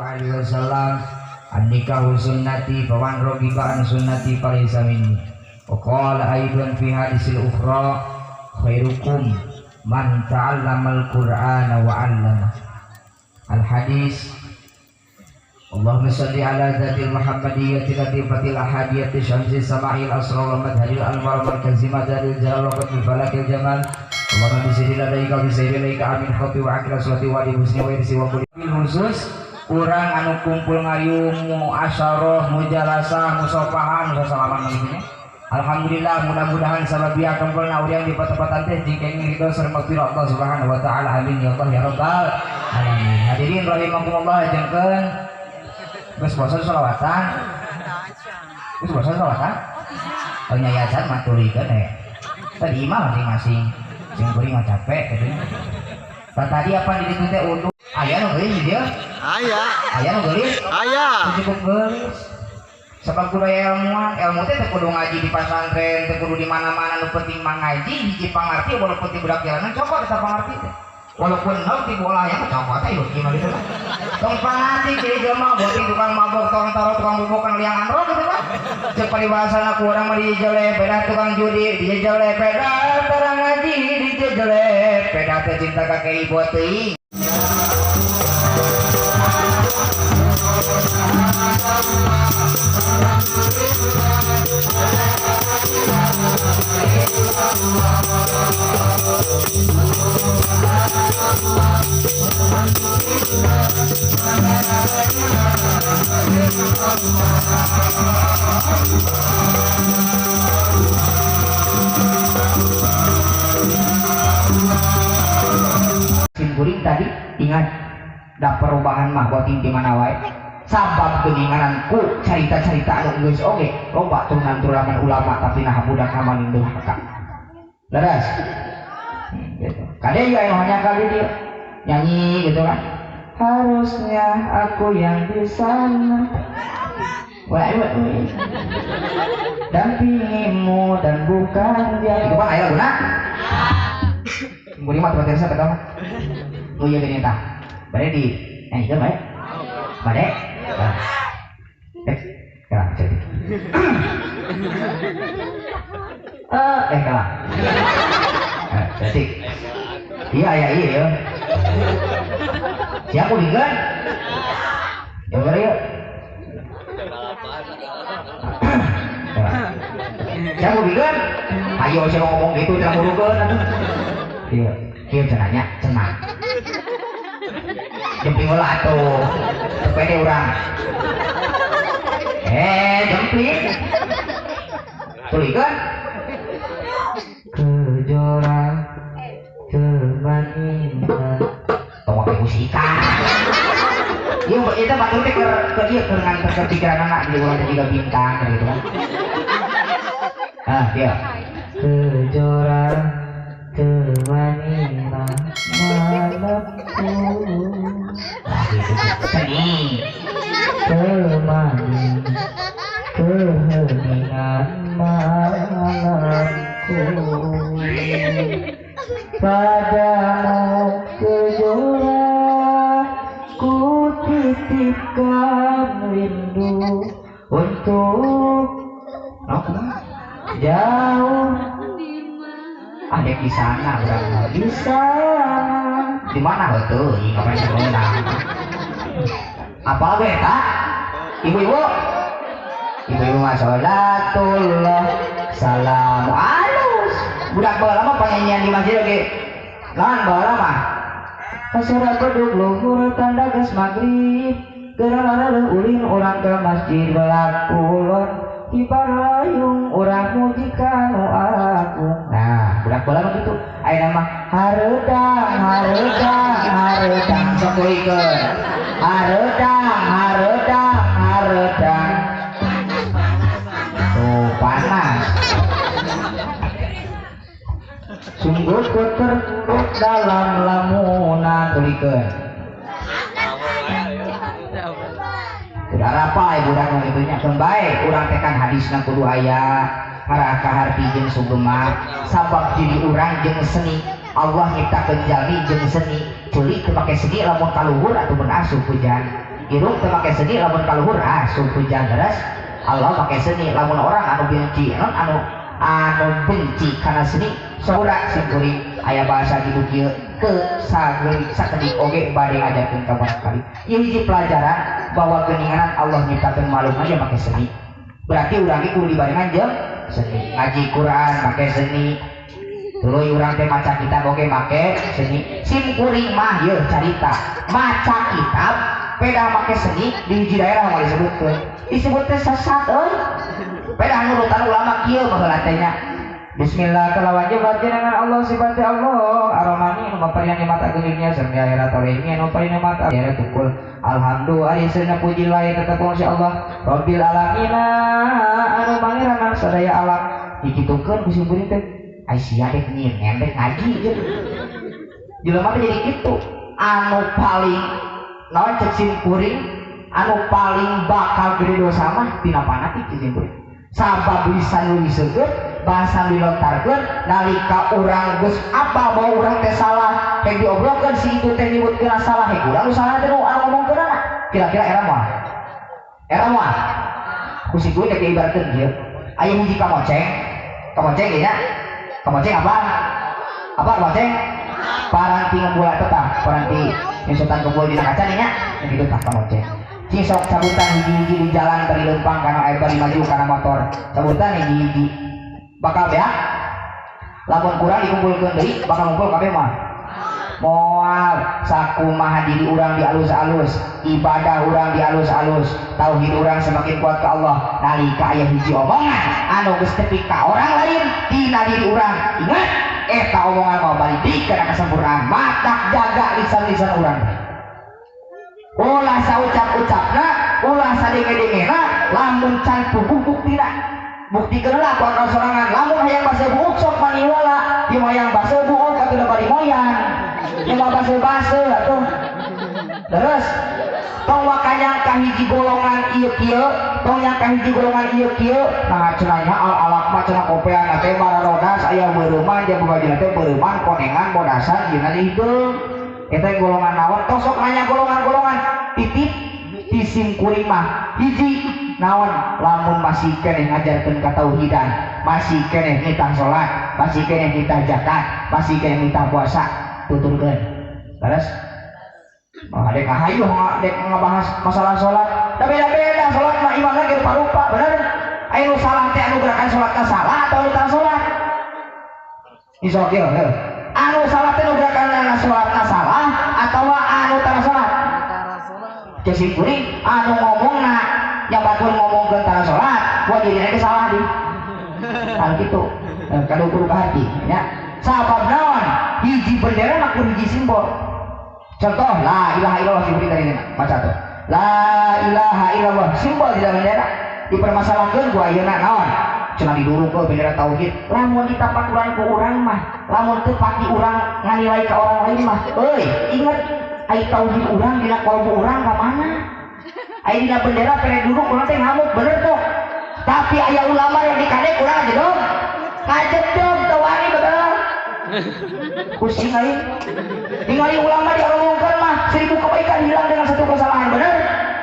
alaihi wasallam an-nikahu sunnati faman raghiba an sunnati falaysa minni wa qala aidan fi hadisil ukhra khairukum man ta'allamal qur'ana wa 'allama al-hadis. Allahumma salli ala dzatil muhammadiyyati latifatil ahadiyati syamsi sama'il asra wa madharil anwar wal kazima dalil jalal wa qatil falakil jamal Allahumma bisiri ladaika bisiri laika amin khati wa akira suati wa di husni wa irsi wa kulli khusus kurang anu kumpul ngayumu asyarah mujalasah musafahan musalaman begini. Alhamdulillah mudah-mudahan sababia kumpulna urang di patepatan teh jingkeng ridho sareng maghfirah Allah Subhanahu wa taala. Amin ya Allah ya rabbal alamin. Hadirin rahimakumullah jengkeun geus bosan sholawatan. Geus bosan sholawatan? Oh nyayasan maturikeun ya. Tadi imam masing-masing. Sing kuring mah capek gitu. Tadi apa di ditu teh unduh. Aya nu geulis dia? Aya. Aya nu geulis? Aya. Cukup geulis. Sebab kudu ilmu teh kudu ngaji di pesantren, teh kudu di mana-mana nu penting mah ngaji, hiji pangarti walaupun ti budak jalanan coba kita pangarti teh. Walaupun nol ti bola yang coba teh ieu gimana gitu kan. Tong pangarti jadi jelema beuting tukang mabok, tukang taro, tukang bubukan liangan roh gitu kan. Ceuk paribahasana ku urang mah di jelek, beda tukang judi, di jelek, beda tara ngaji, di jelek, beda teh cinta ka ibu teuing. Kuring tadi ingat da perubahan mah buat di mana wae sabab geuninganan ku carita-carita anu geus oge loba turunan-turunan ulama tapi nah budak aman durhaka leres gitu. Kade ya yang hanya kali dia nyanyi gitu kan, harusnya aku yang di sana dampingimu dan bukan dia itu kan ayo guna mungkin mah teman-teman saya ketawa oh iya gini tak bade di nyanyi kan baik bade kalah jadi kalah jadi iya ya iya siapa ligan yang beri yuk siapa ligan ayo saya ngomong gitu jangan burukan iya iya cenanya cenang jemping ulah tuh sepede orang jemping tulikan kejora teman indah tong pakai musika iya itu batur teh ke dia dengan kepikiran anak di luar juga bintang gitu kan dia kejora teman indah malamku seni temani keheningan malamku padamu kejora ku titipkan rindu untuk jauh ada di sana berapa bisa di mana betul ngapain sebentar apa beta ibu-ibu mah sholatullah salam alus budak bala mah penyanyian di masjid lagi lawan bala mah kasara beduk luhur tanda geus magrib geurang ulin urang ke masjid belakulon kibarayung urang muji kanu aku nah budak bala mah gitu aya mah hareudang sok ulikeun hareudang tuh panas sungguh ku terpuruk dalam lamunan tulikeun udah apa ibu budak nu kitu nya bae urang tekan hadisna kudu aya harakah harti jeung sugema sabab diri urang jeung seni Allah nyiptakeun jalmi jeung seni tuluy teu make seni lamun kaluhur atuh mun asup hujan irung teu make seni lamun kaluhur suku janggeras Allah pakai seni lamun orang anu benci anu benci karena seni saura simkuring aya bahasa kitu kieu teu sakedik oge bade ngajarkeun ka kali ieu hiji pelajaran bahwa geuninganan Allah nyiptakeun makhluk aja make seni berarti urang ge kudu dibarengan jeung seni ngaji Quran make seni tuluy urang teh maca kitab oge make seni simkuring mah yeuh carita maca kitab peda make seni di hiji daerah mah disebut teh sesat euy peda nurutan ulama kieu baheula teh nya bismillah kalawan jebat jenengan Allah sifati Allah ar-Rahmani anu maparian nikmat ageunnya sareng akhirat alaihi anu paring nikmat akhirat tukul alhamdulillah ari seuneu puji lain tetep si Allah rabbil alamin anu pangeran sadaya alam dikitukeun ku simkuring teh ai sia dek nyieun ngendek ngaji jeung jelema teh jadi kitu anu paling naon cek simkuring anu paling bakal gede dosa mah tina panatik simkuring sabab lisan luwiseukeun bahasa dilontarkeun nalika urang geus apa mau urang teh salah teh diobrolkeun si itu teh nyebutkeun salah he urang nu salah teh nu ngomongkeunna kira-kira era moal ku si kuy teh ibaratkeun ieu aya hiji kamoceng ge nya kamoceng apa kamoceng paranti ngembula tetap paranti nyusutan kebul dina kaca nya kitu tah kamoceng cing sok cabutan hiji-hiji di jalan bari leumpang kana air bari maju kana motor cabutan hiji-hiji bakal beak lamun kurang dikumpulkeun deui bakal ngumpul kabeh mah moal sakumaha diri urang di alus-alus ibadah urang di alus-alus tauhid urang semakin kuat ke Allah nalika aya hiji omongan anu geus tepi ka orang lain dina diri urang ingat eta omongan mah balik kana kesempurnaan matak jaga lisan-lisan urang ulah saucap-ucapna ulah sadenge-dengena lamun can puguh buktina bukti lah kuat sorangan lamun hayang basa buuk sok maniwala ieu hayang basa buuk atuh da bari moyan ieu mah basa atuh terus tong wakanya ka hiji golongan ieu kieu tong yang ka hiji golongan ieu kieu nah cenah al-alak mah cenah kopean teh mararodas aya beureuman jeung babajina teh beureuman konengan bodasan dina hideung eta golongan naon tong sok nanya golongan-golongan titip di simkuring mah hiji naon lamun masih keneh ngajarkeun katauhidan masih keneh ngitah salat masih keneh ngitah zakat masih keneh ngitah puasa tuturkeun terus adek kahayu adek ngabahas masalah salat da beda-beda salat mah imamna ge rupa-rupa bener aya nu salah teh anu gerakan salatna salah atau anu tara salat isok ieu anu salah teh nu gerakan salatna salah atawa anu tara salat cek simkuring anu ngomongna yang batuan ngomongkeun tara salat buat dirinya salah di hal kitu kadu kudu hati nya sabab naon hiji bendera mah kudu hiji simbol contoh la ilaha illallah simkuring tadi maca tuh la ilaha illallah simbol di bendera dipermasalahkeun ku ayeuna naon cenah didurungkeun bendera tauhid lamun ditapak urang ku urang mah lamun teu pati urang nganilai ka orang lain mah euy ingat ai tauhid urang dina kalbu urang ka mana ai dina bendera pere duduk urang teh ngamuk bener tuh tapi aya ulama yang dikadek urang aja dong kajedog teu wani bener pusing ai ningali ulama diomongkeun mah 1000 kebaikan hilang dengan satu kesalahan bener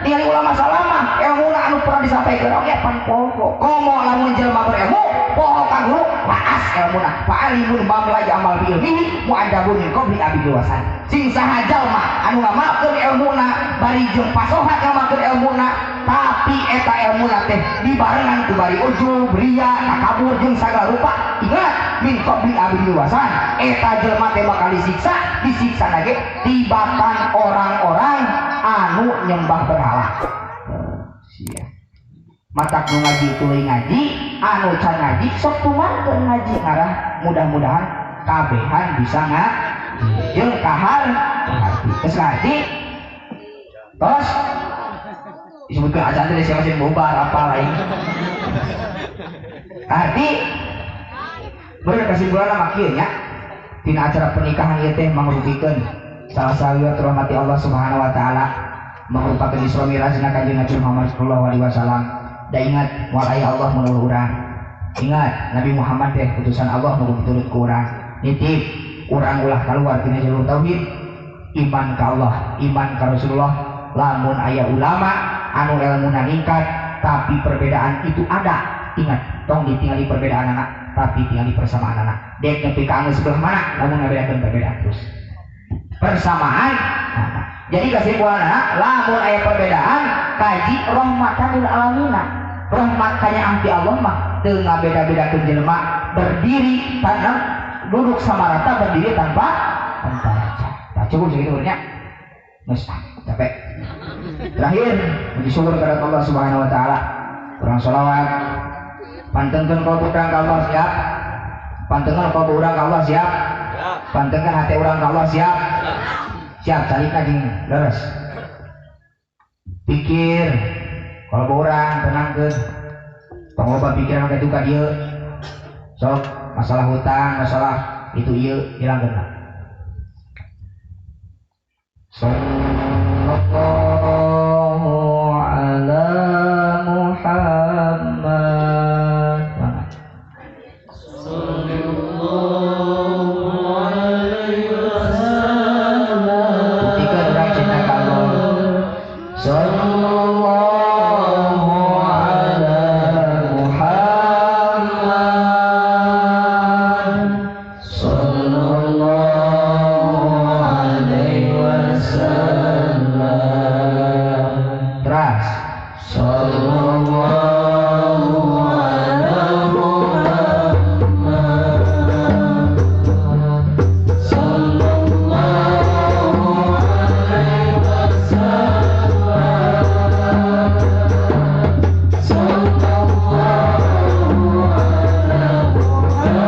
ningali ulama salah mah ilmuna anu pernah disampaikan oke pan poho komo lamun jelema berilmu poho ka guru paas ilmuna fa'alimun mamla amal bi ilmihi mu'adabun min qabli abi wasan sing saha jalma anu ngamalkeun ilmuna bari jeung pasohat ngamalkeun ilmuna tapi eta ilmuna teh dibarengan ku bari ujub ria takabur jeung sagala rupa ingat min qabli abi wasan eta jelema teh bakal disiksa lagi tibatan orang-orang anu nyembah berhala sia matak nu ngaji tuluy ngaji anu can ngaji sok tumarkeun ngaji ngarah mudah-mudahan kabehan bisa jeung kahar hati geus ngaji tos disebutkeun acan teh sia masih bubar apa lain hati bener kesimpulan mah kieu nya tina acara pernikahan ieu teh mangrupikeun salah sawiat rahmati Allah Subhanahu wa taala merupakan Isra Mi'rajna Kanjeng Nabi Muhammad sallallahu alaihi wasallam. Da ingat moal aya Allah menuruh urang. Ingat Nabi Muhammad teh utusan Allah nu diturut ku urang. Nitip urang ulah kaluar tina jalur tauhid, iman ka Allah, iman ka Rasulullah, lamun aya ulama anu ilmuna ningkat tapi perbedaan itu ada, ingat tong ditinggali perbedaan anak tapi tinggali persamaan anak dek nepi ka anu sebelah mana lamun ngabedakeun perbedaan terus persamaan. Jadi kesimpulanna lamun aya perbedaan kaji rahmatan lil alamina, rahmat kanya angti Allah mah teu ngabeda-bedakeun jelema berdiri tanpa duduk sama rata, berdiri tanpa baca. Nah, cukup segitu nya. Geus capek. Terakhir puji syukur kepada Allah Subhanahu wa taala. Urang sholawat pantengkeun ka urang ka Allah siap. Pantengkeun ka urang ka Allah siap. Pantengkeun hati urang ka Allah siap. Siap salika jeung leres. Pikir kalau urang tenangkeun. Pangoba pikiran ka ka dieu. Sok masalah hutang, masalah itu ieu hilangkeun. Sallallahu ala Muhammad. Sallallahu alaihi wasallam. Ketika orang cinta Allah. Sallallahu ala Muhammad. Sallallahu alaihi wasallam. Teras. Sallallahu ala Muhammad. Sallallahu alaihi wasallam. Sallallahu ala Muhammad. Sallallahu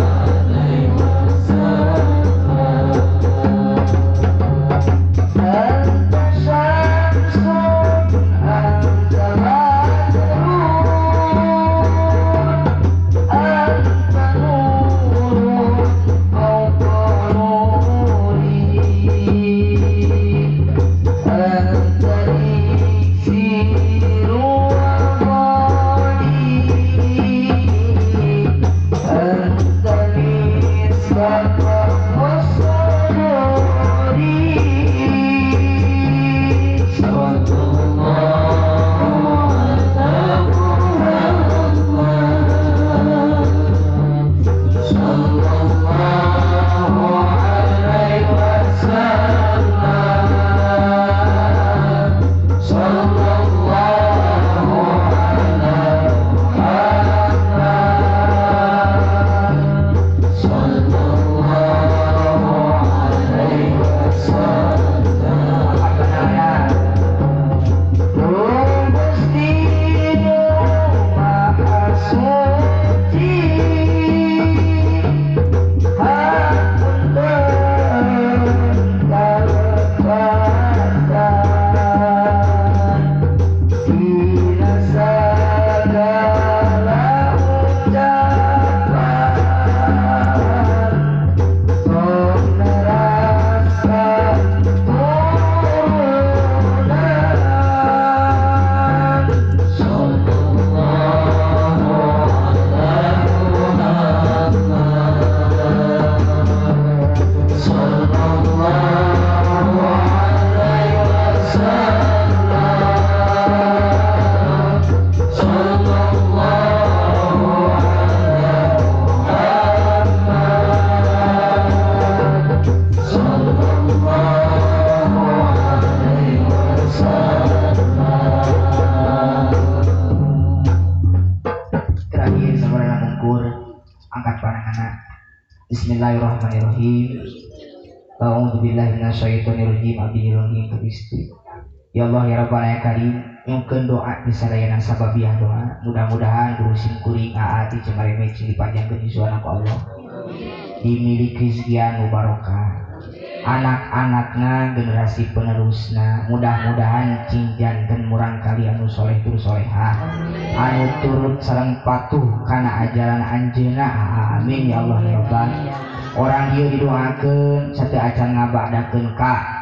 alaihi wasallam. Anta syamsun anta badrun anta nurun fawqa nuri anta iksiru amali anta misbah wasarori. Terakhir saudara mengkur angkat pandangan. Bismillahirrahmanirrahim. A'udzubillahi minasyaitonirrajim. Abdillahirrahim Kristi. Ya Allah ya Rabbana ya Karim, nyungkeun doa di sadayana sababiah doa. Mudah-mudahan durusin kuring aati cemare meci dipanjangkeun isuana ku Allah. Dimiliki rezeki nu barokah. Anak-anakna generasi penerusna mudah-mudahan cinjanten murang kali anu soleh tur solehah anu turut sareng patuh kana ajaran anjeunna. Amin ya Allah ya Rabbal. Orang dieu didoakeun sateu acan ngabadakeun ka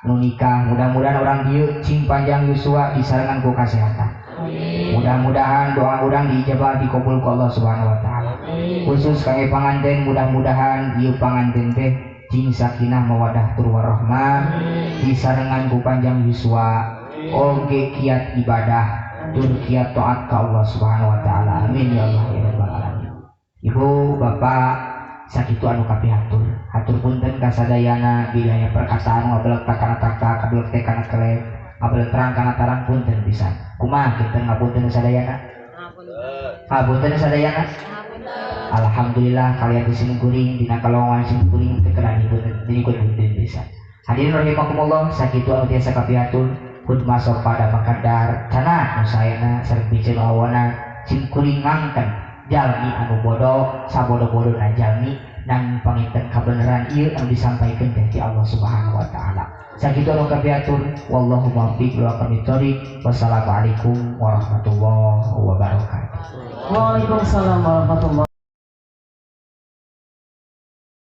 nu nikah, mudah-mudahan orang dieu cing panjang yuswa disarengan ku kasehatan. Mudah-mudahan doa urang diijabah dikabul ku Allah Subhanahu wa taala. Khusus kangge panganten mudah-mudahan ieu panganten teh cing sakinah mawadah tur warahmah disarengan ku panjang yuswa oge kiat ibadah tur kiat taat ka Allah Subhanahu wa taala. Amin ya Allah ya rabbal alamin. Ibu bapak sakitu anu kapihatur hatur punten kasadayana bilaya perkataan ngabeleg takana takta kabeleg teh kana kelek ngabeleg terang kana tarang punten pisan. Kumaha kitu ngapunten sadayana? Ngapunten sadayana? Alhamdulillah kalian disini kuring dina kalongan sing kuring teu kedah punten pisan. Hadirin rahimakumullah sakitu anu tiasa kapihatur kudu masuk pada makadar cenah nu sayana sareng biceun awana sing kuring ngangken jalmi anu bodoh sabodoh-bodohna jalmi nang panginten kabeneran ieu anu disampaikeun ti Allah Subhanahu wa taala. Sakitu anu kapiatur wallahu muwaffiq wa aqimit. Wassalamualaikum warahmatullahi wabarakatuh. Waalaikumsalam warahmatullahi